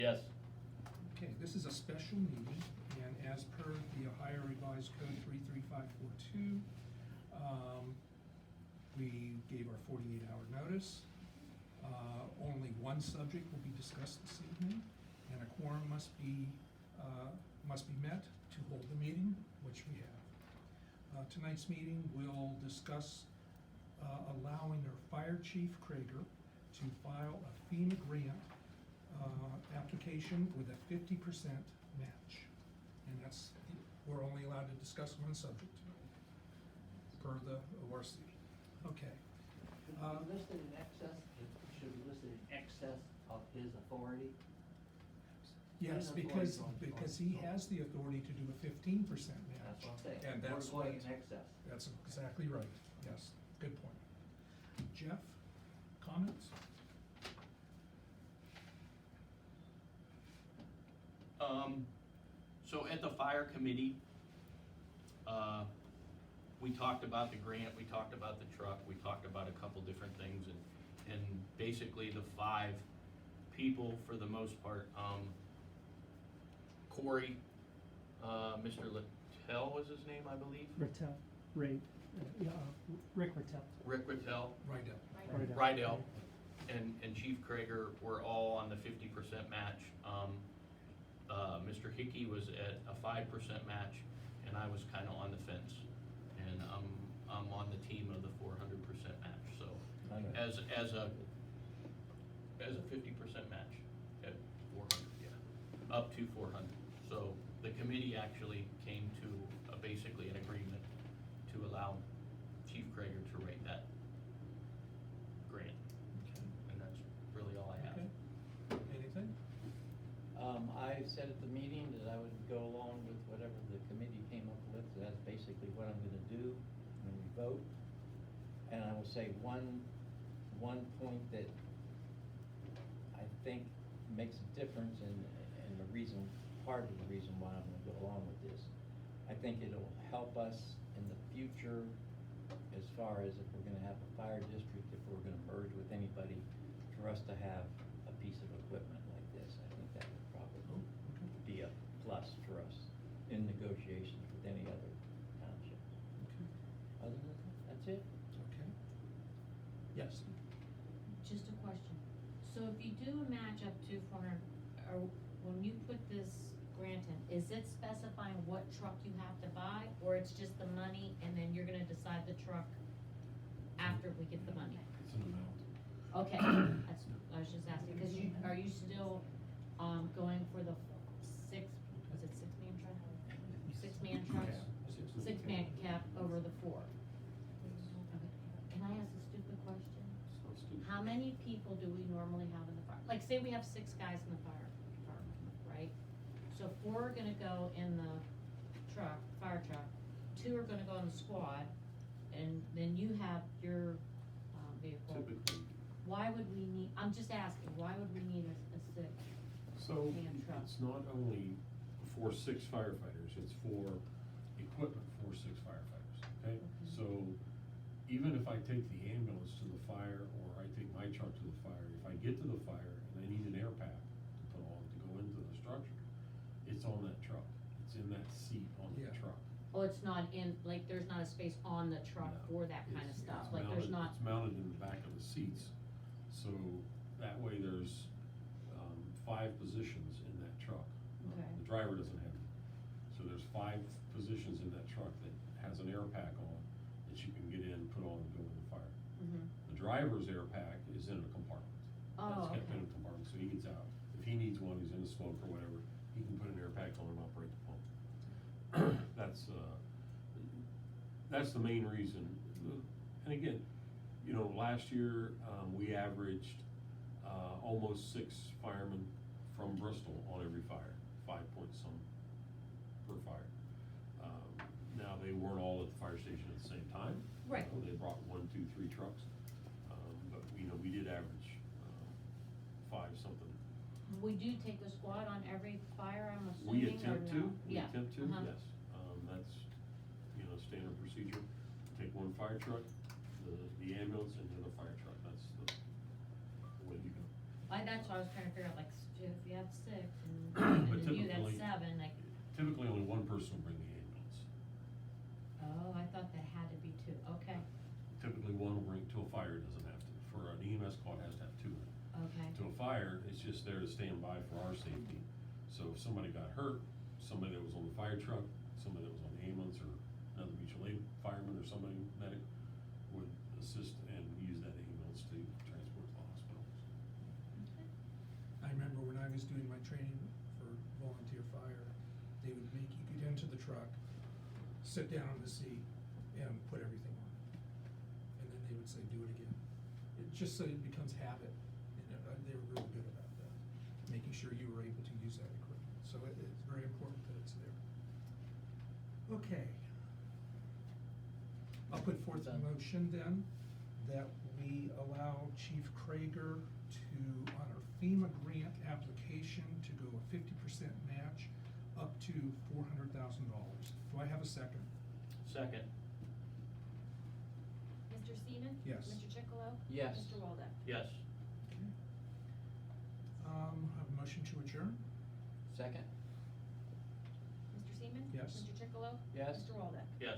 Yes. Okay, this is a special meeting, and as per the Ohio Revised Code 33542, we gave our 48-hour notice. Only one subject will be discussed this evening, and a quorum must be met to hold the meeting, which we have. Tonight's meeting will discuss allowing our Fire Chief Krager to file a FEMA grant application with a 50% match. And we're only allowed to discuss one subject per the ORC. Okay. Should be listed in excess, should be listed in excess of his authority. Yes, His authority because he has the authority to do a 15% match. That's what I'm saying. And that's We're going what- in excess. That's exactly right, yes, good point. Jeff, comments? So at the fire committee, we talked about the grant, we talked about the truck, we talked about a couple different things, and basically the 5 people, for the most part, Corey, Mr. Littell was his name, I believe? Rattel, Rick Rattel. Rick Littell, Right. Rydell, and Chief Krager were all on the 50% match. Mr. Hickey was at a 5% match, and I was kinda on the fence. And I'm on the team of the 400% match, so as a 50% match at 400, yeah, up to 400. So the committee actually came to basically an agreement to allow Chief Krager to write that grant. And that's really all I have. Okay. Anything? I said at the meeting that I would go along with whatever the committee came up with. That's basically what I'm gonna do when we vote. And I will say one point that I think makes a difference and the reason, part of the reason why I'm gonna go along with this. I think it'll help us in the future as far as if we're gonna have a fire district, if we're gonna merge with anybody, for us to have a piece of equipment like this. I think that would probably be a plus for us in negotiations with any other township. Okay. Other than that, that's it. Okay. Yes. Just a question. So if you do a match up to 400, or when you put this grant in, is it specifying what truck you have to buy? Or it's just the money and then you're gonna decide the truck after we get the money? It's an amount. Okay, that's, I was just asking, cause are you still, going for the was it 6-man truck? 6-man trucks? 6-man cap over the 4? Okay. Can I ask a stupid question? Let's do. How many people do we normally have in the fire? Like, say we have 6 guys in the fire department, right? So 4 are gonna go in the truck, fire truck, 2 are gonna go in the squad, and then you have your, vehicle. Typically. Why would we need, I'm just asking, why would we need a 6? So Man truck. it's not only for 6 firefighters, it's for equipment for 6 firefighters, okay? So even if I take the ambulance to the fire or I take my truck to the fire, if I get to the fire and I need an air pack to put on to go into the structure, it's on that truck. It's in that seat on the Yeah. truck. Oh, it's not in, like, there's not a space on the truck No, for that kind of it's- stuff, it's like, there's mounted- not, It's mounted in the back of the seats, so that way there's 5 positions in that truck. Okay. The driver doesn't have it. So there's 5 positions in that truck that has an air pack on that you can get in, put on, and go in the fire. mhm. The driver's air pack is in a compartment. Oh, That's kept in okay. a compartment, so he gets out. If he needs one, he's in a smoke or whatever, he can put an air pack on and operate the pump. That's the main reason. And again, you know, last year, we averaged, almost 6 firemen from Bristol on every fire, 5 point some per fire. Now, they weren't all at the fire station at the same time. Right. You know, they brought 1, 2, 3 trucks. But, you know, we did average, 5 something. We do take a squad on every fire, I'm We assuming, or attempt no? to, we Yeah. attempt to, uh-huh. yes. That's, you know, standard procedure. Take 1 fire truck, the ambulance, and the other fire truck. That's the way you go. That's why I was trying to figure out, like, if you have 6 and But then you, that's typically- 7, like, Typically, only one person will bring the ambulance. oh, I thought that had to be 2, okay, Typically, one will bring, to a fire, it doesn't have to. For an EMS call, it has to have 2 in it. okay. To a fire, it's just there to stand by for our safety. So if somebody got hurt, somebody that was on the fire truck, somebody that was on the ambulance, or another mutual aid fireman or somebody, medic, would assist and use that ambulance to transport to the hospital. I remember when I was doing my training for volunteer fire, they would make you get into the truck, sit down in the seat, and put everything on. And then they would say, do it again. Just so it becomes habit, and they were really good about that, making sure you were able to use that equipment. So it's very important that it's there. Okay. I'll put forth a motion then that we allow Chief Krager to, on our FEMA grant application, to go a 50% match up to $400,000. Do I have a second? Second, Mr. Seaman? Yes. Mr. Chicolo? Yes. Mr. Waldeck? yes. Okay. Have a motion to adjourn? Second? Mr. Seaman? Yes. Mr. Chicolo? Yes. Mr. Waldeck? Yes.